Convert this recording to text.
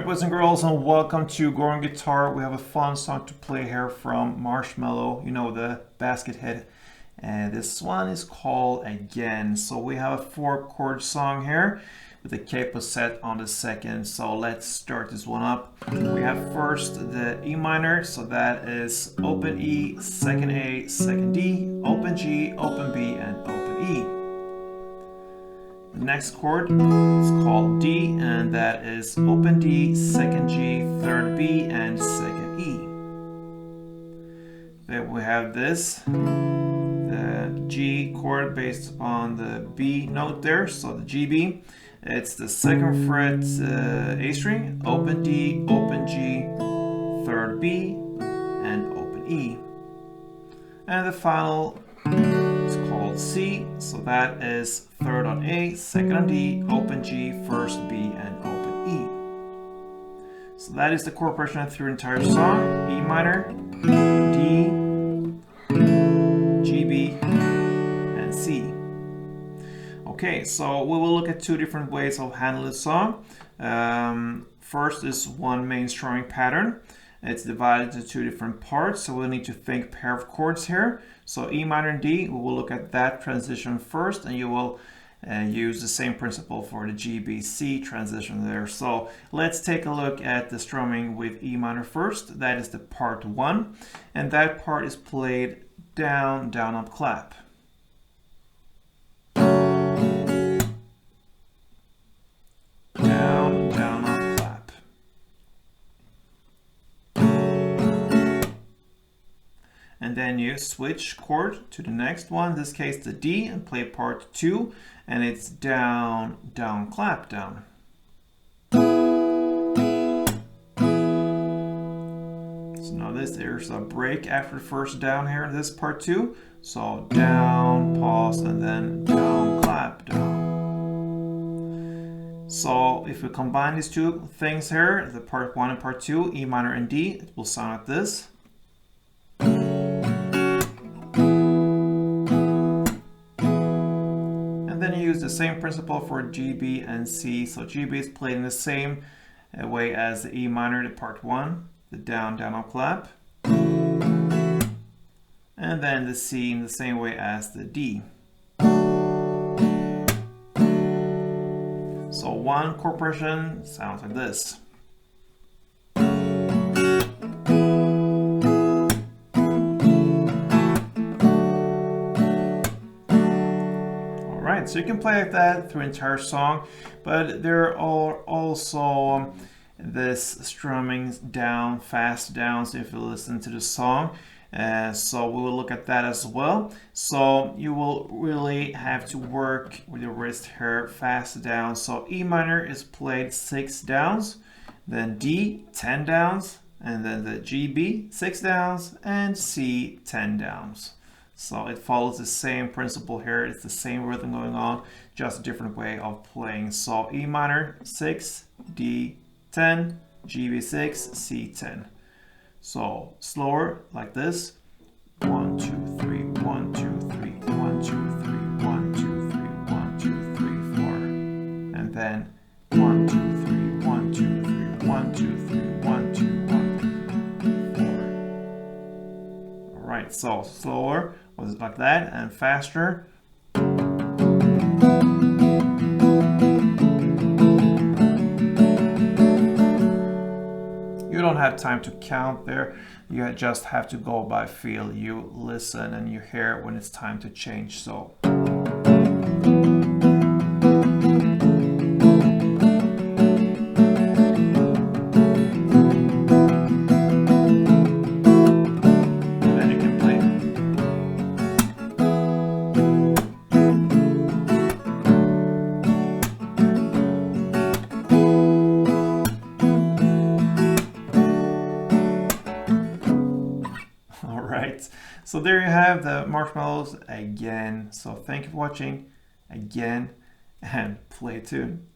Alright, boys and girls, and welcome to Go Guitar. We have a fun song to play here from Marshmello, you know, the basket head. And this one is called Again. So we have a 4-chord song here with the capo set on the second. So let's start this one up. We have first the E minor, so that is open E, second A, second D, open G, open B, and open E. The next chord is called D, and that is open D, second G, third B, and second E. Then we have this, the G chord based on the B note there, so the GB. It's the second fret A string, open D, open G, third B, and open E. And the final is called C, so that is third on A, second on D, open G, first B, and open E. So that is the chord progression through the entire song. E minor, D, G, B, and C. Okay, so we will look at two different ways of handling the song. First is one main strumming pattern. It's divided into two different parts, so we'll need to think pair of chords here. So E minor and D, we will look at that transition first, and you will use the same principle for the G, B, C transition there. So let's take a look at the strumming with E minor first. That is the part 1, and that part is played down, down, up, clap. Down, down, up, clap. And then you switch chord to the next one, in this case the D, and play part 2, and it's down, down, clap, down. So now there's a break after the first down here in this part 2. So down, pause, and then down, clap, down. So if we combine these two things here, the part 1 and part 2, E minor and D, it will sound like this. And then you use the same principle for G, B, and C. So G, B is played in the same way as the E minor, the part 1, the down, down, up, clap. And then the C in the same way as the D. So one chord progression sounds like this. Alright, so you can play like that through the entire song, but there are also this strumming down, fast downs if you listen to the song. So we will look at that as well. So you will really have to work with your wrist here, fast down. So E minor is played 6 downs, then D 10 downs, and then the G, B 6 downs, and C 10 downs. So it follows the same principle here. It's the same rhythm going on, just a different way of playing. So E minor 6, D 10, G, B 6, C 10. So slower like this. 1, 2, 3, 1, 2, 3, 1, 2, 3, 1, 2, 3, 1, 2, 3, 4. And then 1, 2, 3, 1, 2, 3, 1, 2, 3, 1, 2, 1, 4. Alright, so slower was like that, and faster. You don't have time to count there. You just have to go by feel. You listen and you hear when it's time to change. So. Then you can play. Alright, so there you have the Marshmellos again. So thank you for watching again, and play a tune.